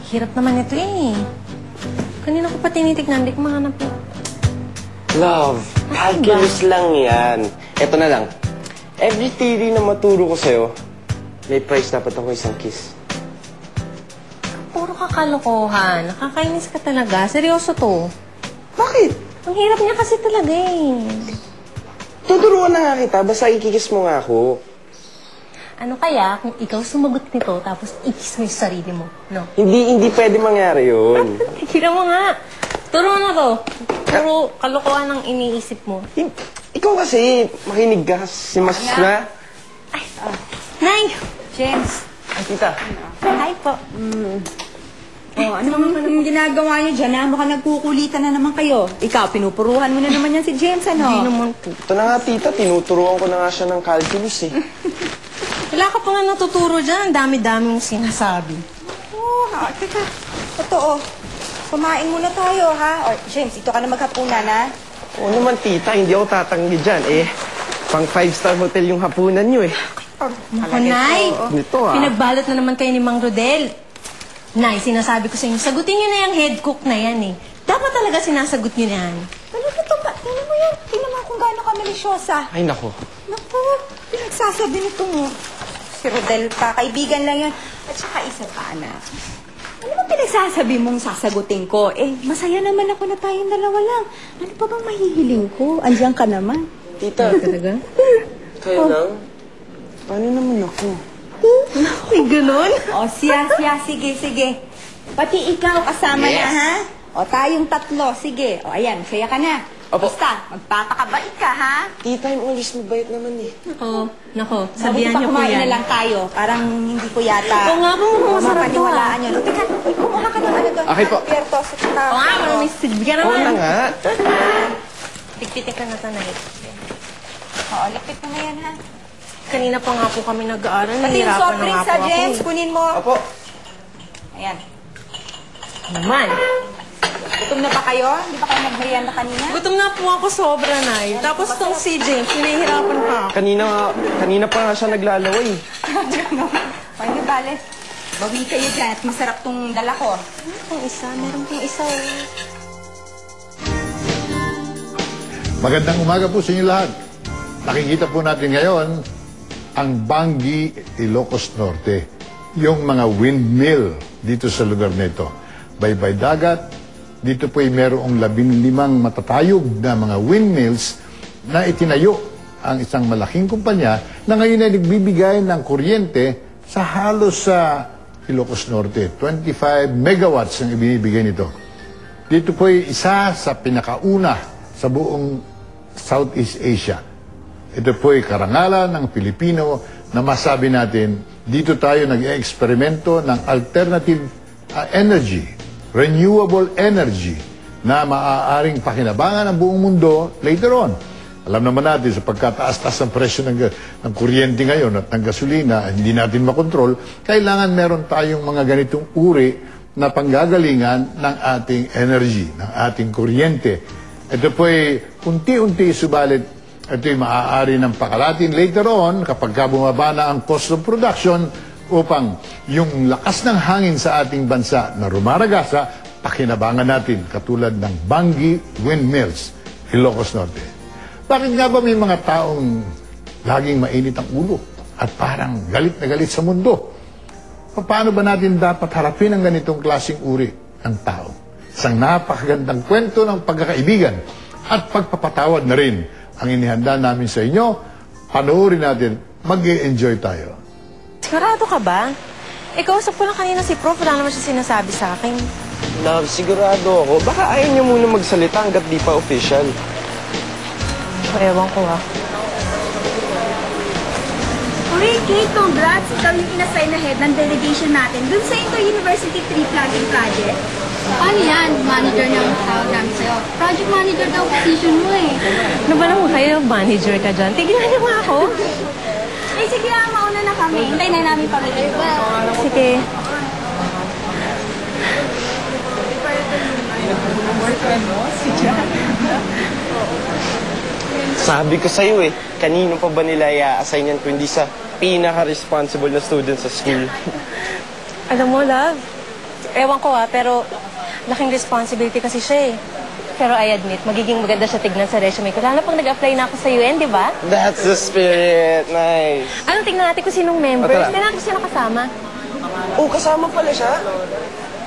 Hirap naman ito eh. Kanina ko pa tinitignan, di ko mahanap po. Love, calculus lang yan. Eto na lang. Every theory na maturo ko sa'yo, may price dapat ako isang kiss. Puro kakalokohan. Nakakainis ka talaga. Seryoso to. Bakit? Ang hirap niya kasi talaga eh. Tuturuan na nga kita, basta ikikis mo nga ako. Ano kaya kung ikaw sumagot nito tapos ikis mo yung sarili mo, no? Hindi pwede mangyari yun. Hira mo nga. Turo na to. Puro kalokohan ang iniisip mo. Ikaw kasi, makinig ka, si Mas na. Ay, Nay! James. Ay, tita. Hi po. Oh, ano naman ginagawa niyo dyan? Ha? Mukhang nagkukulitan na naman kayo. Ikaw, pinupuruhan mo na naman yan si James, ano? Hindi naman po. Ito na nga, tita, tinuturuan ko na nga siya ng calculus eh. Wala ka pa nga natuturo dyan. Ang dami-dami mong sinasabi. Teka. Totoo. Kumain muna tayo, ha? O, James, ito ka na maghapunan, ha? Oo naman, tita, hindi ako tatanggi dyan eh. Pang 5-star hotel yung hapunan niyo eh. Naku, Nay! Ito ah. Pinagbalot na naman kayo ni Mang Rodel. Nay, sinasabi ko sa inyo, sagutin niyo na yung head cook na yan eh. Dapat talaga sinasagot niyo na yan. Talaga ito ba? Tingnan mo yan. Tingnan mo kung gaano ka malisyosa. Ay, nako. Naku, pinagsasabi nito mo. Si Rodel pa, kaibigan lang yan. At saka isa pa, anak. Ano ba pinagsasabi mong sasagutin ko? Eh, masaya naman ako na tayong dalawa lang. Ano pa bang mahihiling ko? Andiyan ka naman. Tita, Talaga? kayo lang? Paano naman ako? Ay, ganun? O, siya. Sige. Pati ikaw kasama na, ha? O, tayong tatlo. Sige. O, ayan, saya ka na. Opo. Basta, magpapakabait ka, ha? Tita, yung ulis mabait naman eh. Nako, sabihan niyo po Kumain yan. na lang tayo. Parang hindi ko yata... Oo nga po, masarap to, mapaniwalaan yun. Teka, kumuha ka ng ano doon. Okay po. Piertos, at saka... Oo nga, may sigbigan Oo naman. na nga. Tiktitik ka na to, Nay. Oo, lapit mo na yan, ha? Kanina pa nga po kami nag-aaral. Pati yung Nahihirapan soft na drinks, nga ha, po ako. James? Kunin mo. Opo. Ayan. Naman. Gutom na ba kayo? Hindi ba kayo nagmerienda kanina? Gutom na po ako sobra, Nay. Tapos tong si James, hinahirapan pa ako. Kanina pa nga siya naglalaway. O, hindi bale. Bawi kayo dyan at masarap tong dala ko. Meron pang isa. Magandang umaga po sa inyo lahat. Nakikita po natin ngayon ang Bangi, Ilocos Norte. Yung mga windmill dito sa lugar nito. Baybay dagat, dito po ay merong 15 matatayog na mga windmills na itinayo ang isang malaking kumpanya na ngayon ay nagbibigay ng kuryente sa halos sa Ilocos Norte. 25 megawatts ang ibinibigay nito. Dito po ay isa sa pinakauna sa buong Southeast Asia. Ito po ay karangalan ng Pilipino na masabi natin, dito tayo nag-eksperimento ng alternative energy, renewable energy na maaaring pakinabangan ng buong mundo later on. Alam naman natin sa pagkataas-taas ng presyo ng kuryente ngayon at ng gasolina, hindi natin makontrol, kailangan meron tayong mga ganitong uri na panggagalingan ng ating energy, ng ating kuryente. Ito po ay unti-unti subalit ito ay maaari ng pakalatin later on kapag bumaba na ang cost of production upang yung lakas ng hangin sa ating bansa na rumaragasa, pakinabangan natin katulad ng Bangi Windmills, Ilocos Norte. Bakit nga ba may mga taong laging mainit ang ulo at parang galit na galit sa mundo? Paano ba natin dapat harapin ang ganitong klaseng uri ng tao? Isang napakagandang kwento ng pagkakaibigan at pagpapatawad na rin ang inihanda namin sa inyo. Panoorin natin, mag-e-enjoy tayo. Sigurado ka ba? Kausap ko lang kanina si Prof. Wala naman siya sinasabi sa akin. Love, sigurado ako. Baka ayaw niyo muna magsalita hanggat di pa official. Ewan ko ah. Uy, Kate, congrats! Ikaw yung inassign na head ng delegation natin dun sa Inter-University Tree Planting Project. Ano yan? Manager ng tawag namin sa'yo. Project manager daw position mo eh. Ano ba naman kayo? Manager ka dyan? Tignan niyo nga ako. Eh, sige, mauna na kami. Hintay na namin pag-ulit. Sige. Sabi ko sa'yo eh, kanino pa ba nila i-assign yan kundi sa pinaka-responsible na student sa school? Alam mo, love, Ewan ko pero laking responsibility kasi siya eh. Pero I admit, magiging maganda siya tignan sa resume ko. Lalo pag nag-apply na ako sa UN, di ba? That's the spirit. Nice. Ano, tignan natin kung sinong members. Tara. Tignan natin kung sino kasama. Oh, kasama pala siya?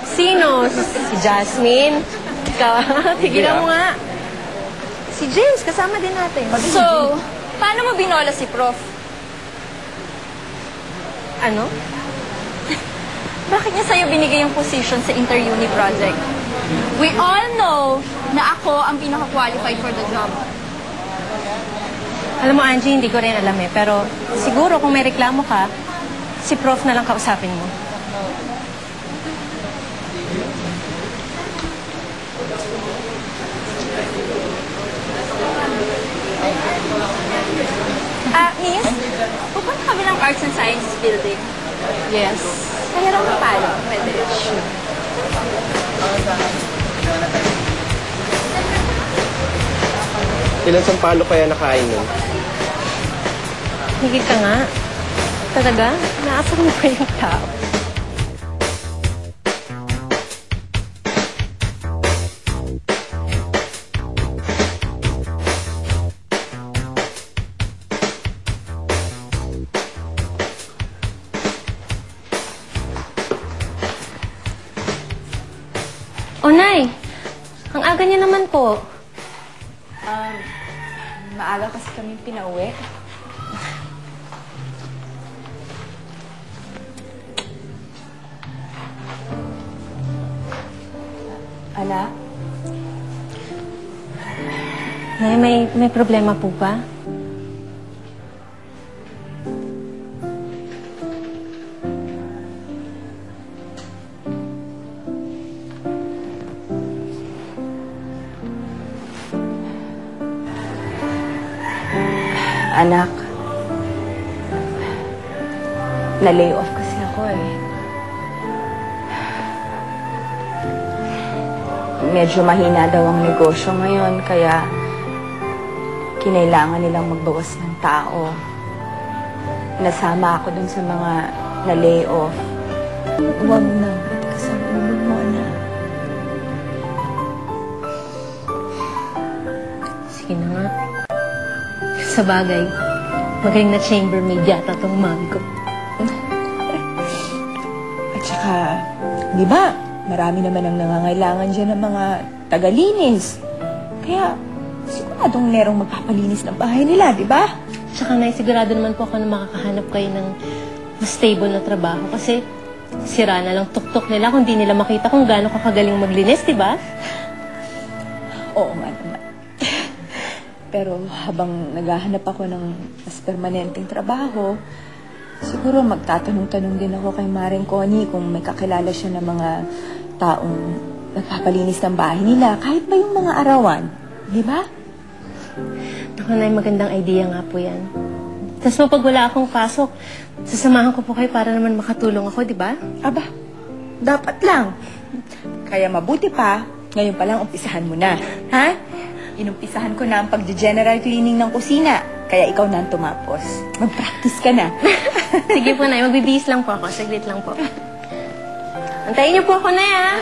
Sino? Si Jasmine? Ikaw, tigilan mo nga. Si James, kasama din natin. So, paano mo binola si Prof? Ano? Bakit niya sa'yo binigay yung position sa inter-uni project? We all know na ako ang pinaka-qualified for the job. Alam mo, Angie, hindi ko rin alam eh. Pero siguro kung may reklamo ka, si Prof na lang kausapin mo. Miss, pupunta kami ng Arts and Sciences Building. Yes. Kaya raw mapalo. Pwede. Sure. Ilan sampalo kaya nakain nun? Higit ka nga. Talaga? Naasar mo pa yung tao. O, Nay! Ang aga niya naman po. Maaga kasi kami pinauwi. Anak? Nay, may problema po ba? Anak, na-lay off kasi ako eh. Medyo mahina daw ang negosyo ngayon, kaya kinailangan nilang magbawas ng tao. Nasama ako dun sa mga na-lay off. Huwag na, kasama mo na. Sige na nga. Sa bagay, magaling na chambermaid yata tong mami ko. At saka, di ba, marami naman ang nangangailangan dyan ng mga tagalinis. Kaya, siguradong merong magpapalinis ng bahay nila, di ba? Tsaka sigurado naman po ako na makakahanap kayo ng mas stable na trabaho kasi sira na lang tuktok nila kung di nila makita kung gaano kakagaling maglinis, di ba? Oo nga naman. Pero habang naghahanap ako ng mas permanenteng trabaho, siguro magtatanong-tanong din ako kay Maring Connie kung may kakilala siya ng mga taong nagpapalinis ng bahay nila, kahit ba yung mga arawan. Di ba? Ako na magandang idea nga po yan. Tapos pag wala akong pasok, sasamahan ko po kayo para naman makatulong ako, di ba? Aba, dapat lang. Kaya mabuti pa, ngayon pa lang umpisahan mo na. Ha? Inumpisahan ko na ang pag-general cleaning ng kusina. Kaya ikaw na ang tumapos. Mag-practice ka na. Sige po, Nay. Magbibihis lang po ako. Saglit lang po. Antayin niyo po ako, Nay, ah.